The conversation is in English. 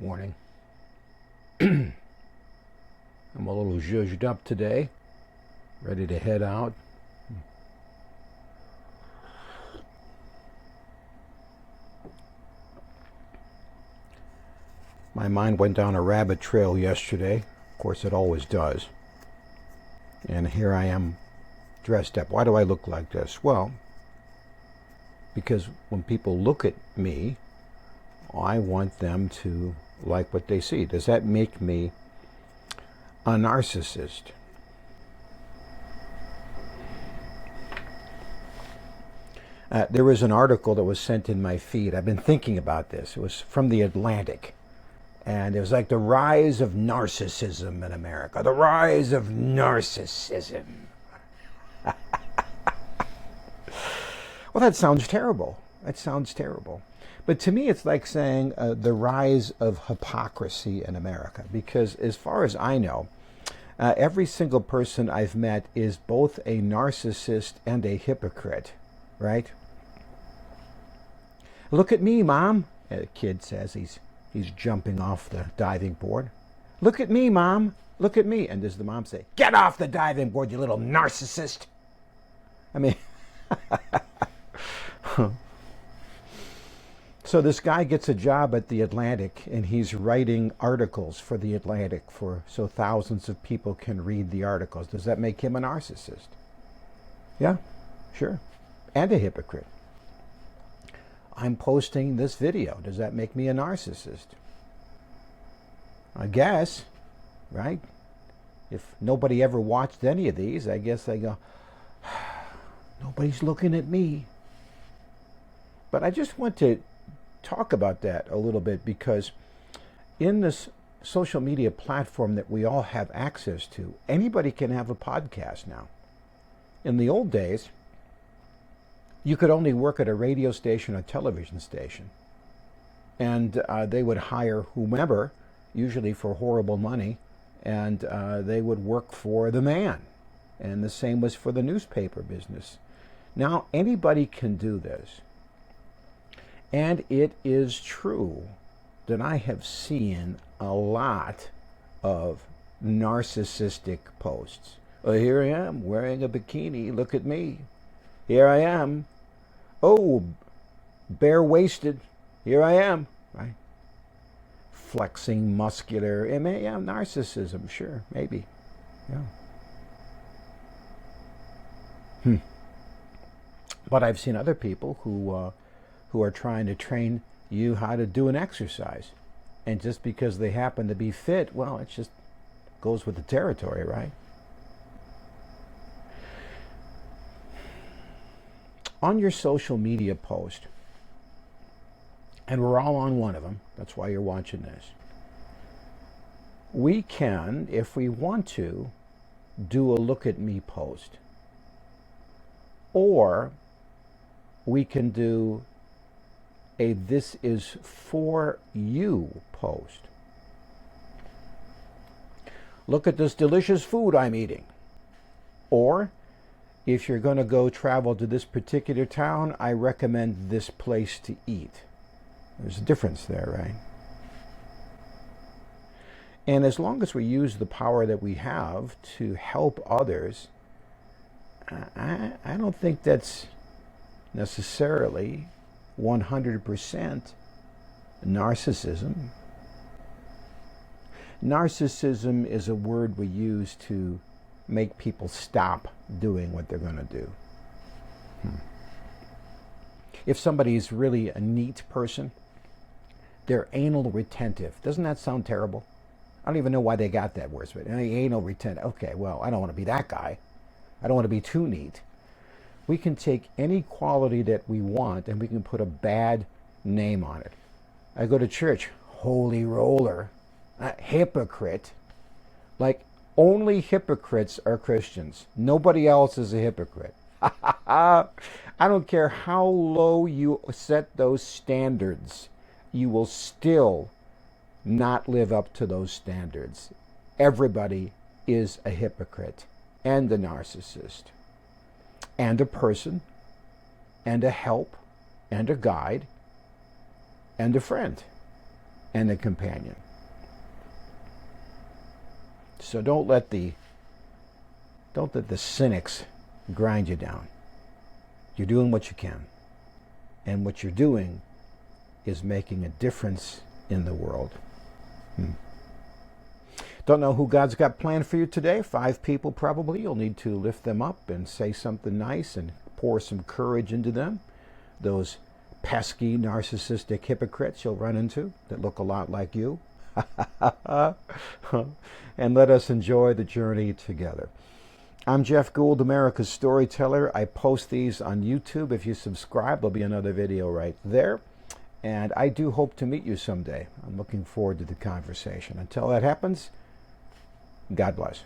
morning. I'm a little zhuzhed up today, ready to head out. My mind went down a rabbit trail yesterday. Of course, it always does. And here I am dressed up. Why do I look like this? Well, because when people look at me, I want them to like what they see. Does that make me a narcissist? There was an article that was sent in my feed. I've been thinking about this. It was from The Atlantic. And it was like the rise of narcissism in America. The rise of narcissism. Well, that sounds terrible. That sounds terrible. But to me, it's like saying the rise of hypocrisy in America. Because as far as I know, every single person I've met is both a narcissist and a hypocrite, right? Look at me, Mom, a kid says. He's jumping off the diving board. Look at me, Mom. Look at me. And does the mom say, get off the diving board, you little narcissist? I mean, so this guy gets a job at The Atlantic, and he's writing articles for The Atlantic so thousands of people can read the articles. Does that make him a narcissist? Yeah, sure. And a hypocrite. I'm posting this video. Does that make me a narcissist? I guess, right? If nobody ever watched any of these, I guess I go, nobody's looking at me. But I just want to talk about that a little bit, because in this social media platform that we all have access to, anybody can have a podcast now. In the old days, you could only work at a radio station or television station. And they would hire whomever, usually for horrible money, and they would work for the man. And the same was for the newspaper business. Now, anybody can do this. And it is true that I have seen a lot of narcissistic posts. Oh, here I am wearing a bikini. Look at me. Here I am. Oh, bare-waisted. Here I am. Right? Flexing, muscular. Yeah, narcissism. Sure, maybe. Yeah. But I've seen other people who are trying to train you how to do an exercise. And just because they happen to be fit, well, it just goes with the territory, right? On your social media post, and we're all on one of them, that's why you're watching this, we can, if we want to, do a look at me post. Or we can do a this is for you post. Look at this delicious food I'm eating. Or if you're going to go travel to this particular town, I recommend this place to eat. There's a difference there, right? And as long as we use the power that we have to help others, I don't think that's necessarily 100% narcissism. Narcissism is a word we use to make people stop doing what they're going to do. If somebody's really a neat person, they're anal retentive. Doesn't that sound terrible? I don't even know why they got that word, but anal retentive. Okay, well, I don't want to be that guy. I don't want to be too neat. We can take any quality that we want and we can put a bad name on it. I go to church, holy roller, hypocrite. Like, only hypocrites are Christians. Nobody else is a hypocrite. I don't care how low you set those standards, you will still not live up to those standards. Everybody is a hypocrite and a narcissist and a person and a help and a guide and a friend and the companion. So don't let the cynics grind you down. You're doing what you can. And what you're doing is making a difference in the world. Don't know who God's got planned for you today? 5 people probably. You'll need to lift them up and say something nice and pour some courage into them. Those pesky, narcissistic hypocrites you'll run into that look a lot like you. And let us enjoy the journey together. I'm Jeff Gould, America's Storyteller. I post these on YouTube. If you subscribe, there'll be another video right there. And I do hope to meet you someday. I'm looking forward to the conversation. Until that happens, God bless.